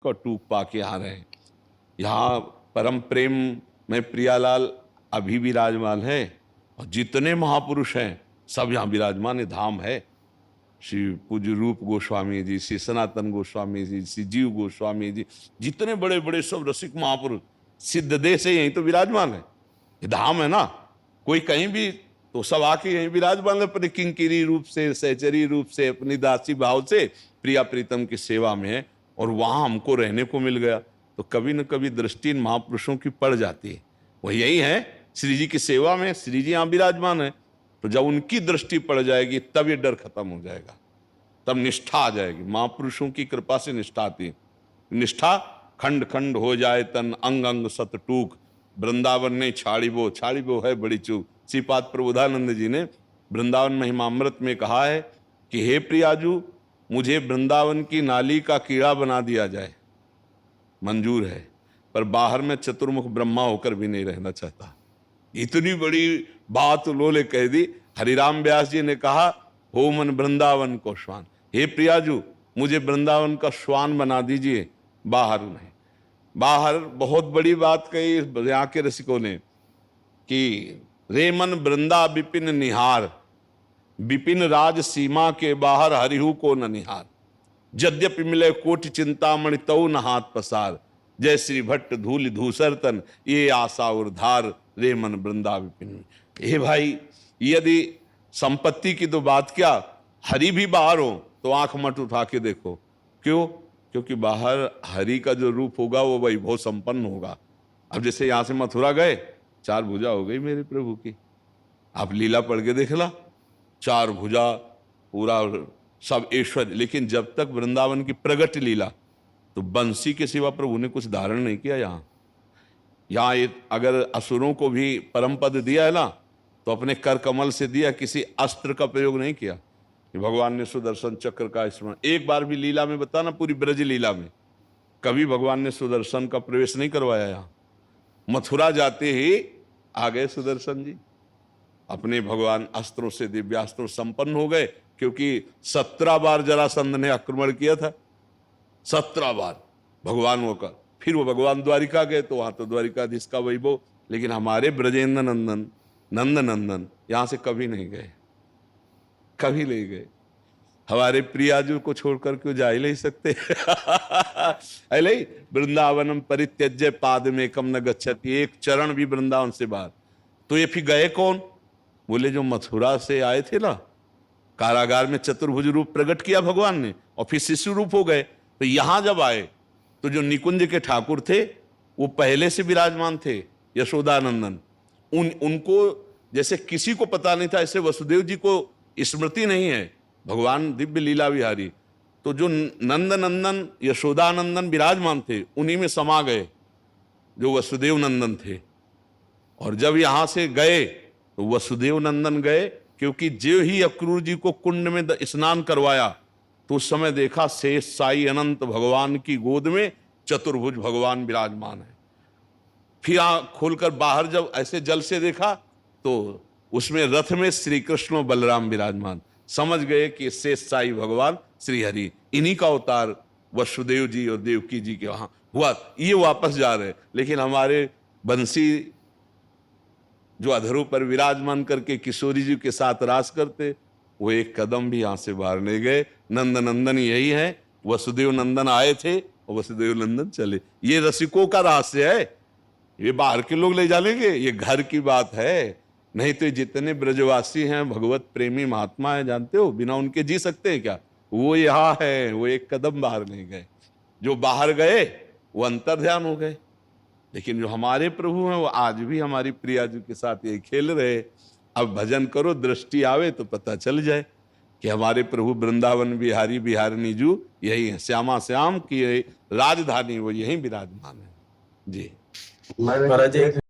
को टूक पा के आ रहे हैं। यहाँ परम प्रेम में प्रियालाल अभी विराजमान है और जितने महापुरुष हैं सब यहाँ विराजमान है। धाम है श्री पूज्य रूप गोस्वामी जी, श्री सनातन गोस्वामी जी, श्री जीव गोस्वामी जी, जितने बड़े बड़े सब रसिक महापुरुष सिद्ध देश है, यहीं तो विराजमान है। ये धाम है ना, कोई कहीं भी तो सब आके यहीं विराजमान है अपने किंकिरी रूप से, सहचरी रूप से, अपनी दासी भाव से प्रिया प्रीतम की सेवा में है। और वहां हमको रहने को मिल गया तो कभी न कभी दृष्टि इन महापुरुषों की पड़ जाती है। वो यही है श्री जी की सेवा में, श्री जी यहाँ विराजमान है। तो जब उनकी दृष्टि पड़ जाएगी तब ये डर खत्म हो जाएगा, तब निष्ठा आ जाएगी। महापुरुषों की कृपा से निष्ठा आती है। निष्ठा खंड खंड हो जाए तन, अंग अंग सत टूक, वृंदावन ने छाड़ी वो है बड़ी चूक। श्रीपाद प्रबोधानंद जी ने वृंदावन महिमामृत में कहा है कि हे प्रियाजू, मुझे वृंदावन की नाली का कीड़ा बना दिया जाए मंजूर है, पर बाहर में चतुर्मुख ब्रह्मा होकर भी नहीं रहना चाहता। इतनी बड़ी बात उन्होंने कह दी। हरिराम व्यास जी ने कहा, हो मन वृंदावन को श्वान, हे प्रियाजू मुझे वृंदावन का श्वान बना दीजिए, बाहर नहीं। बाहर बहुत बड़ी बात कही यहाँ के रसिकों ने कि रे मन वृंदा विपिन निहार, विपिन राज सीमा के बाहर हरिहु को न निहार। यद्यपि मिले कोटि चिंतामणि तऊ न हाथ पसार, जय श्री भट्ट धूल धूसर तन, ये आशा उर्धार, रे मन वृंदा विपिन। हे भाई, यदि संपत्ति की तो बात क्या, हरि भी बाहर हो तो आंख मत उठा के देखो। क्यों? क्योंकि बाहर हरि का जो रूप होगा वो वैभव संपन्न होगा। अब जैसे यहां से मथुरा गए, 4 भुजा हो गई मेरे प्रभु की। आप लीला पढ़ के देख ला, 4 भुजा पूरा सब ऐश्वर्य। लेकिन जब तक वृंदावन की प्रगट लीला, तो बंसी के सिवा प्रभु ने कुछ धारण नहीं किया। यहाँ अगर असुरों को भी परम पद दिया है ना, तो अपने कर कमल से दिया, किसी अस्त्र का प्रयोग नहीं किया। कि भगवान ने सुदर्शन चक्र का स्मरण एक बार भी लीला में बताना, पूरी ब्रज लीला में कभी भगवान ने सुदर्शन का प्रवेश नहीं करवाया। यहाँ मथुरा जाते ही आ गए सुदर्शन जी, अपने भगवान अस्त्रों से, दिव्यास्त्रों संपन्न हो गए। क्योंकि 17 बार जरासंध ने आक्रमण किया था, 17 बार भगवान वो का। फिर वो भगवान द्वारिका गए तो वहां तो द्वारिकाधीश का वैभव। लेकिन हमारे ब्रजेंद्र नंदन नंदन यहां से कभी नहीं गए, कभी नहीं गए। हमारे प्रियाजू को छोड़कर क्यों जा ही नहीं सकते। अले वृंदावनम परित्यज्य पाद में कम न गच्छति, एक चरण भी वृंदावन से बाहर। तो ये फिर गए कौन? बोले जो मथुरा से आए थे ना, कारागार में चतुर्भुज रूप प्रकट किया भगवान ने और फिर शिशु रूप हो गए। तो यहां जब आए तो जो निकुंज के ठाकुर थे वो पहले से विराजमान थे, यशोदानंदन। उनको जैसे किसी को पता नहीं था, ऐसे वसुदेव जी को स्मृति नहीं है, भगवान दिव्य लीला विहारी। तो जो नंद नंदन यशोदानंदन विराजमान थे, उन्हीं में समा गए जो वसुदेव नंदन थे। और जब यहां से गए तो वसुदेव नंदन गए, क्योंकि जो ही अक्रूर जी को कुंड में स्नान करवाया तो उस समय देखा शेष साई अनंत भगवान की गोद में चतुर्भुज भगवान विराजमान है। फिर आंख खोलकर बाहर जब ऐसे जल से देखा तो उसमें रथ में श्री कृष्ण और बलराम विराजमान। समझ गए कि शेष साई भगवान श्री हरि, इन्हीं का अवतार वसुदेव जी और देवकी जी के वहां हुआ। ये वापस जा रहे, लेकिन हमारे बंसी जो अधरों पर विराजमान करके किशोरी जी के साथ रास करते, वो एक कदम भी यहां से बाहर नहीं गए। नंद नंदन यही है, वसुदेव नंदन आए थे और वसुदेव नंदन चले। ये रसिकों का रहस्य है, ये बाहर के लोग ले जानेंगे, ये घर की बात है। नहीं तो जितने ब्रजवासी हैं भगवत प्रेमी महात्मा है, जानते हो, बिना उनके जी सकते हैं क्या? वो यहाँ है, वो एक कदम बाहर नहीं गए। जो बाहर गए वो अंतर ध्यान हो गए। लेकिन जो हमारे प्रभु हैं वो आज भी हमारी प्रियाजू के साथ यही खेल रहे। अब भजन करो, दृष्टि आवे तो पता चल जाए कि हमारे प्रभु वृंदावन बिहारी बिहारिणी जू यही है, श्यामा श्याम की राजधानी वो यही विराजमान है जी। महाराज